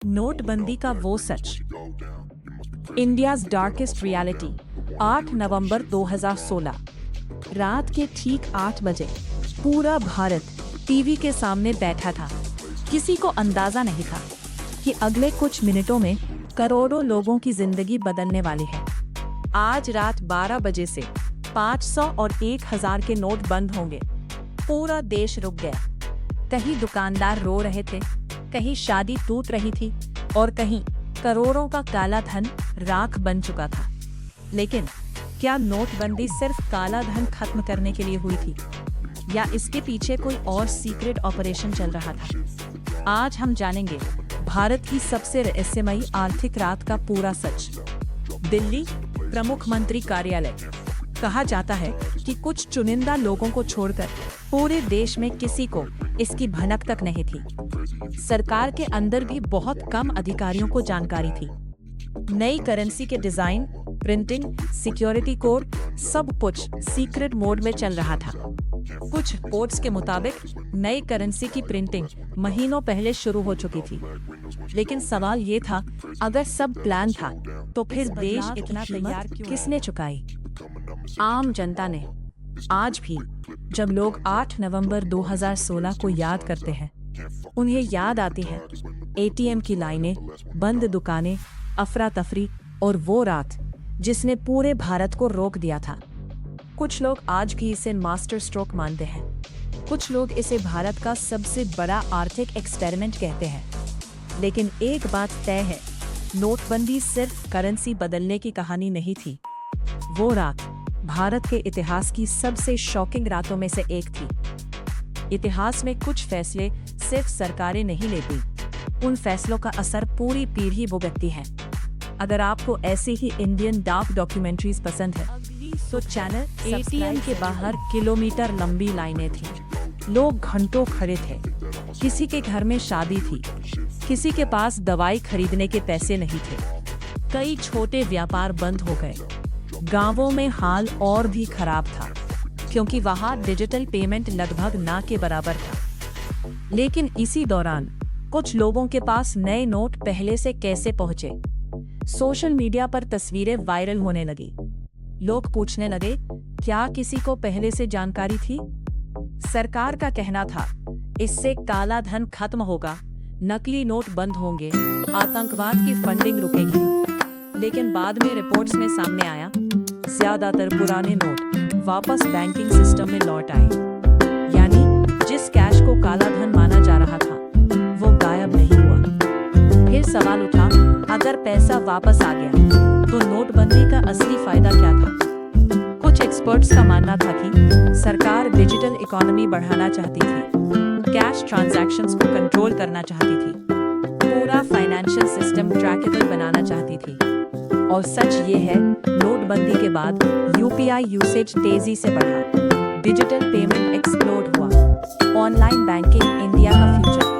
नोटबंदी का वो सच। India's darkest reality. 8 नवंबर 2016 रात के ठीक 8 बजे पूरा भारत टीवी के सामने बैठा था। किसी को अंदाजा नहीं था कि अगले कुछ मिनटों में करोड़ों लोगों की जिंदगी बदलने वाली है। आज रात 12 बजे से 500 और 1000 के नोट बंद होंगे। पूरा देश रुक गया। कहीं दुकानदार रो रहे थे, कहीं शादी टूट रही थी और कहीं करोड़ों का काला धन राख बन चुका था। लेकिन क्या नोटबंदी सिर्फ काला धन खत्म करने के लिए हुई थी या इसके पीछे कोई और सीक्रेट ऑपरेशन चल रहा था? आज हम जानेंगे भारत की सबसे रहस्यमयी आर्थिक रात का पूरा सच। दिल्ली प्रमुख मंत्री कार्यालय। कहा जाता है कि कुछ चुनिंदा लोगों को छोड़कर पूरे देश में किसी को इसकी भनक तक नहीं थी। सरकार के अंदर भी बहुत कम अधिकारियों को जानकारी थी। नई करेंसी के डिजाइन, प्रिंटिंग, सिक्योरिटी कोड सब कुछ सीक्रेट मोड में चल रहा था। कुछ रिपोर्ट्स के मुताबिक नई करेंसी की प्रिंटिंग महीनों पहले शुरू हो चुकी थी। लेकिन सवाल ये था, अगर सब प्लान था तो फिर देश इतना तैयार किसने चुकाई? आम जनता ने। आज भी जब लोग 8 नवंबर 2016 को याद करते हैं, उन्हें याद आती है एटीएम की लाइनें, बंद दुकानें, अफरा तफरी और वो रात जिसने पूरे भारत को रोक दिया था। कुछ लोग आज भी इसे मास्टर स्ट्रोक मानते हैं। कुछ लोग इसे भारत का सबसे बड़ा आर्थिक एक्सपेरिमेंट कहते हैं। लेकिन एक बात तय है, नोटबंदी सिर्फ करेंसी बदलने की कहानी नहीं थी। वो रात भारत के इतिहास की सबसे शॉकिंग रातों में से एक थी। इतिहास में कुछ फैसले सिर्फ सरकारें नहीं लेती, उन फैसलों का असर पूरी पीढ़ी भुगतती है। अगर आपको ऐसी ही इंडियन डार्क डॉक्यूमेंट्रीज पसंद है तो चैनल एटीएम के बाहर किलोमीटर लंबी लाइनें थी। लोग घंटों खड़े थे। किसी के घर में शादी थी, किसी के पास दवाई खरीदने के पैसे नहीं थे। कई छोटे व्यापार बंद हो गए। गांवों में हाल और भी खराब था, क्योंकि वहां डिजिटल पेमेंट लगभग ना के बराबर था। लेकिन इसी दौरान कुछ लोगों के पास नए नोट पहले से कैसे पहुंचे? सोशल मीडिया पर तस्वीरें वायरल होने लगी। लोग पूछने लगे, क्या किसी को पहले से जानकारी थी? सरकार का कहना था, इससे काला धन खत्म होगा, नकली नोट बंद होंगे, आतंकवाद की फंडिंग रुकेगी। लेकिन बाद में रिपोर्ट्स में सामने आया, ज्यादातर पुराने नोट वापस बैंकिंग सिस्टम में लौट आए। यानी जिस कैश को काला धन माना जा रहा था, वो गायब नहीं हुआ। फिर सवाल उठा, अगर पैसा वापस आ गया तो नोटबंदी का असली फायदा क्या था? कुछ एक्सपर्ट्स का मानना था कि सरकार डिजिटल इकोनॉमी बढ़ाना चाहती थी, कैश ट्रांजैक्शंस को कंट्रोल करना चाहती थी, पूरा फाइनेंशियल सिस्टम ट्रैकेबल बनाना चाहती थी। और सच ये है, नोटबंदी के बाद यूपीआई यूसेज तेजी से बढ़ा, डिजिटल पेमेंट एक्सप्लोड हुआ, ऑनलाइन बैंकिंग इंडिया का फ्यूचर